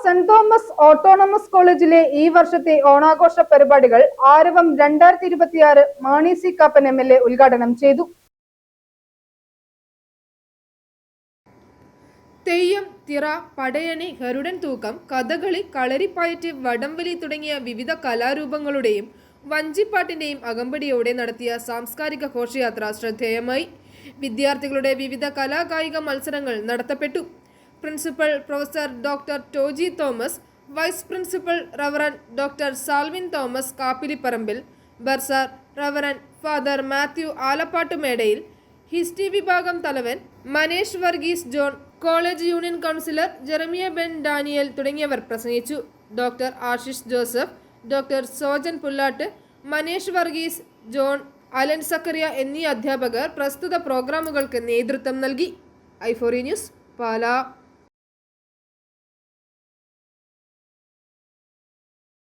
Saint Thomas autonomous കോളേജിലെ ഈ വർഷത്തെ ഓണാഘോഷ പരിപാടികൾ ആരവം 2026 മാണി സി കാപ്പൻ MLA ഉദ്ഘാടനം ചെയ്തു. തെയ്യം, തിറ, പടയണി, ഗരുഡൻ തൂക്കം, കഥകളി, കളരിപ്പയറ്റ്, വടംവലി തുടങ്ങിയ വിവിധ കലാരൂപങ്ങളുടെയും വഞ്ചിപ്പാട്ടിന്റെയും അകമ്പടിയോടെ നടത്തിയ സാംസ്കാരിക ഘോഷയാത്ര ശ്രദ്ധേയമായി. വിദ്യാർത്ഥികളുടെ വിവിധ കലാകായിക മത്സരങ്ങൾ നടത്തപ്പെട്ടു. Principal professor doctor Toji Thomas, vice principal reverend doctor Salvin Thomas Kappilipparambil, bursar reverend father Mathew Alappattumedayil, history വിഭാഗം തലവൻ Manesh Varghese John, college union councillor Jeremiah Ben Daniel തുടങ്ങിയവർ പ്രസംഗിച്ചു. ഡോക്ടർ ആശിഷ് ജോസഫ്, ഡോക്ടർ സോജൻ പുല്ലാട്ട്, മനേഷ് വർഗീസ് ജോൺ, അലൻ സക്കറിയ എന്നീ അധ്യാപകർ പ്രസ്തുത പ്രോഗ്രാമുകൾക്ക് നേതൃത്വം നൽകി. i4e news, Pala.